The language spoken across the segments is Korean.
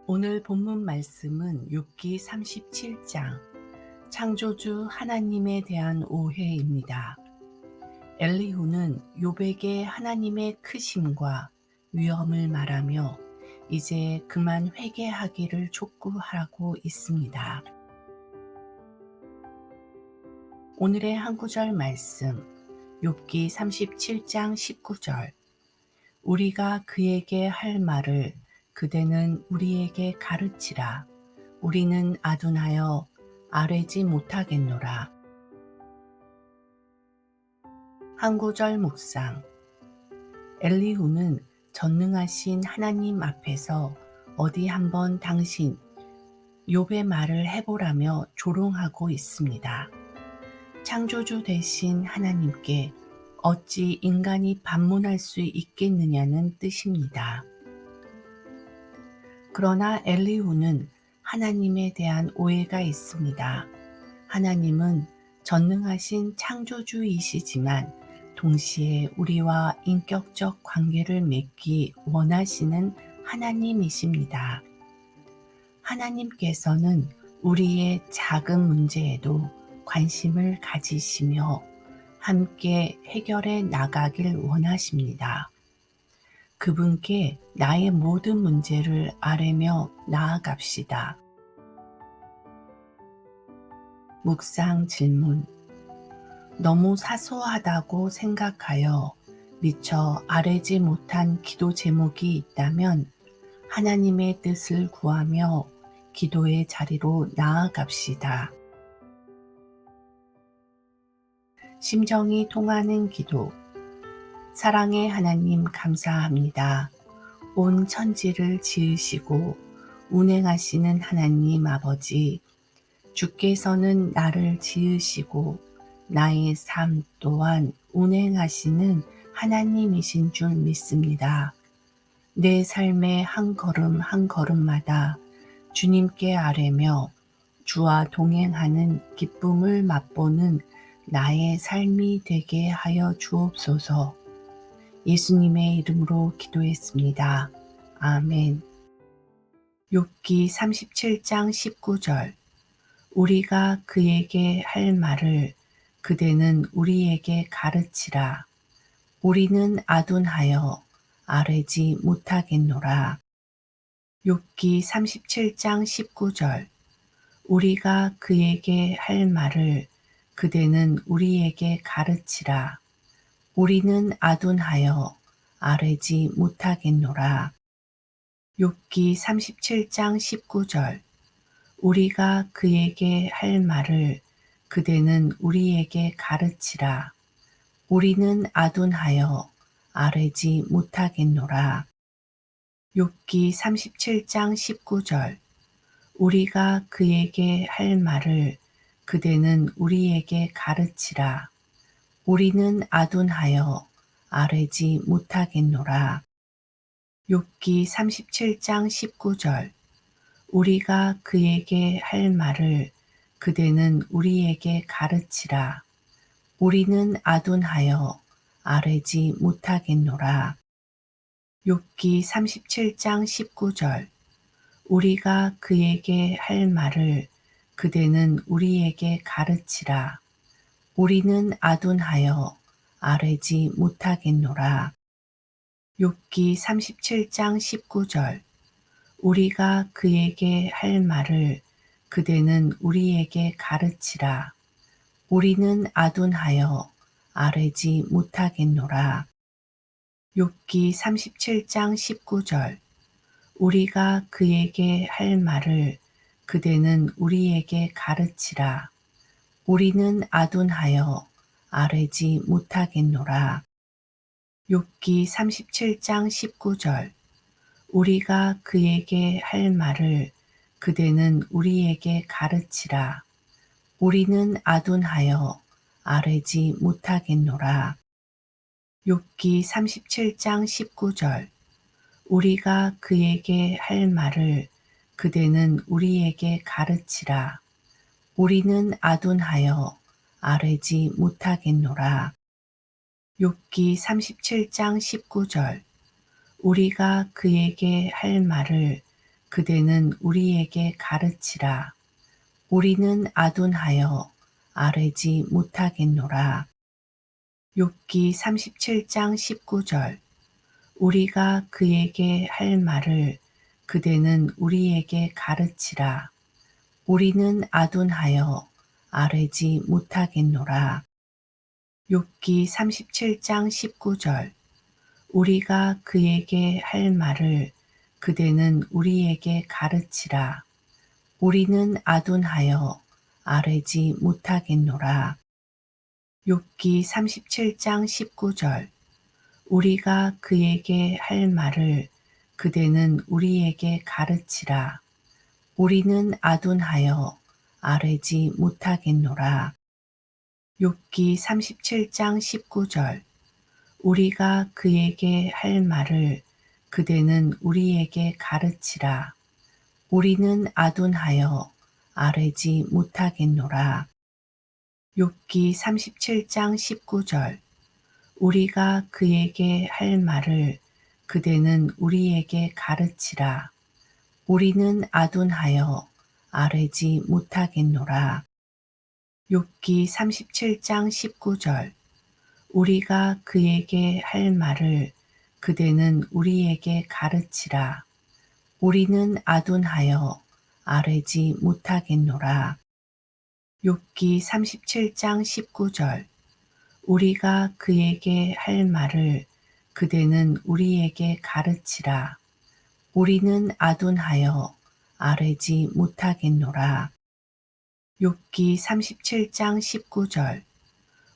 오늘 본문 말씀은 욥기 37장 창조주 하나님에 대한 오해입니다. 엘리후는 욥에게 하나님의 크심과 위엄을 말하며 이제 그만 회개하기를 촉구하고 있습니다. 오늘의 한 구절 말씀, 욥기 37장 19절. 우리가 그에게 할 말을 그대는 우리에게 가르치라. 우리는 아둔하여 아뢰지 못하겠노라. 한 구절 묵상. 엘리후는 전능하신 하나님 앞에서 어디 한번 당신 욥의 말을 해보라며 조롱하고 있습니다. 창조주 되신 하나님께 어찌 인간이 반문할 수 있겠느냐는 뜻입니다. 그러나 엘리후는 하나님에 대한 오해가 있습니다. 하나님은 전능하신 창조주이시지만 동시에 우리와 인격적 관계를 맺기 원하시는 하나님이십니다. 하나님께서는 우리의 작은 문제에도 관심을 가지시며 함께 해결해 나가길 원하십니다. 그분께 나의 모든 문제를 아뢰며 나아갑시다. 묵상 질문. 너무 사소하다고 생각하여 미처 아뢰지 못한 기도 제목이 있다면 하나님의 뜻을 구하며 기도의 자리로 나아갑시다. 심정이 통하는 기도. 사랑의 하나님 감사합니다. 온 천지를 지으시고 운행하시는 하나님 아버지, 주께서는 나를 지으시고 나의 삶 또한 운행하시는 하나님이신 줄 믿습니다. 내 삶의 한 걸음 한 걸음마다 주님께 아뢰며 주와 동행하는 기쁨을 맛보는 나의 삶이 되게 하여 주옵소서. 예수님의 이름으로 기도했습니다. 아멘. 욥기 37장 19절. 우리가 그에게 할 말을 그대는 우리에게 가르치라. 우리는 아둔하여 아뢰지 못하겠노라. 욥기 37장 19절. 우리가 그에게 할 말을 그대는 우리에게 가르치라. 우리는 아둔하여 아뢰지 못하겠노라. 욥기 37장 19절. 우리가 그에게 할 말을 그대는 우리에게 가르치라. 우리는 아둔하여 아뢰지 못하겠노라. 욥기 37장 19절. 우리가 그에게 할 말을 그대는 우리에게 가르치라. 우리는 아둔하여 아뢰지 못하겠노라. 욥기 37장 19절. 우리가 그에게 할 말을 그대는 우리에게 가르치라. 우리는 아둔하여 아뢰지 못하겠노라. 욥기 37장 19절. 우리가 그에게 할 말을 그대는 우리에게 가르치라. 우리는 아둔하여 아뢰지 못하겠노라. 욥기 37장 19절. 우리가 그에게 할 말을 그대는 우리에게 가르치라. 우리는 아둔하여 아뢰지 못하겠노라. 욥기 37장 19절. 우리가 그에게 할 말을 그대는 우리에게 가르치라. 우리는 아둔하여 아뢰지 못하겠노라. 욥기 37장 19절. 우리가 그에게 할 말을 그대는 우리에게 가르치라. 우리는 아둔하여 아뢰지 못하겠노라. 욥기 37장 19절. 우리가 그에게 할 말을 그대는 우리에게 가르치라. 우리는 아둔하여 아뢰지 못하겠노라. 욥기 37장 19절. 우리가 그에게 할 말을 그대는 우리에게 가르치라. 우리는 아둔하여 아뢰지 못하겠노라. 욥기 37장 19절. 우리가 그에게 할 말을 그대는 우리에게 가르치라. 우리는 아둔하여 아뢰지 못하겠노라. 욥기 37장 19절. 우리가 그에게 할 말을 그대는 우리에게 가르치라. 우리는 아둔하여 아뢰지 못하겠노라. 욥기 37장 19절. 우리가 그에게 할 말을 그대는 우리에게 가르치라. 우리는 아둔하여 아뢰지 못하겠노라. 욥기 37장 19절. 우리가 그에게 할 말을 그대는 우리에게 가르치라. 우리는 아둔하여 아뢰지 못하겠노라. 욥기 37장 19절. 우리가 그에게 할 말을 그대는 우리에게 가르치라. 우리는 아둔하여 아뢰지 못하겠노라. 욥기 37장 19절. 우리가 그에게 할 말을 그대는 우리에게 가르치라. 우리는 아둔하여 아뢰지 못하겠노라. 욥기 37장 19절. 우리가 그에게 할 말을 그대는 우리에게 가르치라. 우리는 아둔하여 아뢰지 못하겠노라. 욥기 37장 19절.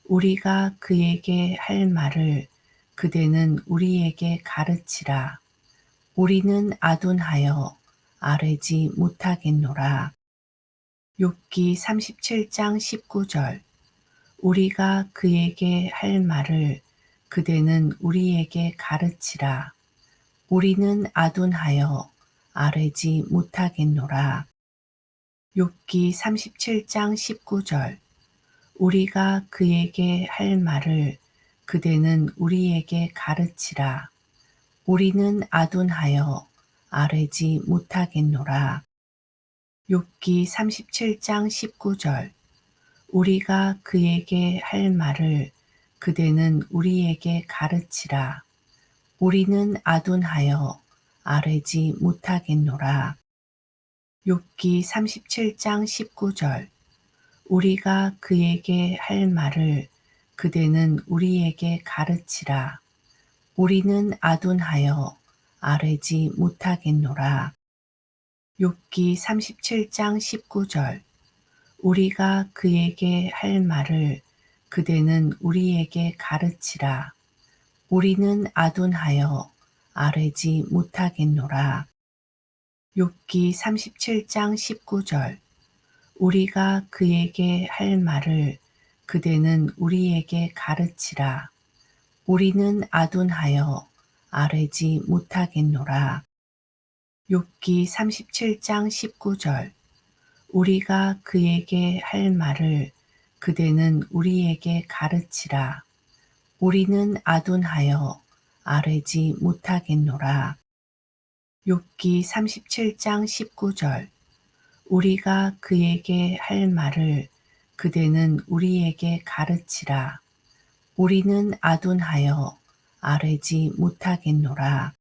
우리가 그에게 할 말을 그대는 우리에게 가르치라. 우리는 아둔하여 아뢰지 못하겠노라. 욥기 37장 19절. 우리가 그에게 할 말을 그대는 우리에게 가르치라. 우리는 아둔하여 아뢰지 못하겠노라. 욥기 37장 19절. 우리가 그에게 할 말을 그대는 우리에게 가르치라. 우리는 아둔하여 아뢰지 못하겠노라. 욥기 37장 19절. 우리가 그에게 할 말을 그대는 우리에게 가르치라. 우리는 아둔하여 아뢰지 못하겠노라. 욥기 37장 19절. 우리가 그에게 할 말을 그대는 우리에게 가르치라. 우리는 아둔하여 아뢰지 못하겠노라. 욥기 37장 19절. 우리가 그에게 할 말을 그대는 우리에게 가르치라. 우리는 아둔하여 아뢰지 못하겠노라. 욥기 37장 19절. 우리가 그에게 할 말을 그대는 우리에게 가르치라. 우리는 아둔하여 아뢰지 못하겠노라. 욥기 37장 19절. 우리가 그에게 할 말을 그대는 우리에게 가르치라. 우리는 아둔하여 아뢰지 못하겠노라. 욥기 37장 19절. 우리가 그에게 할 말을 그대는 우리에게 가르치라. 우리는 아둔하여 아뢰지 못하겠노라.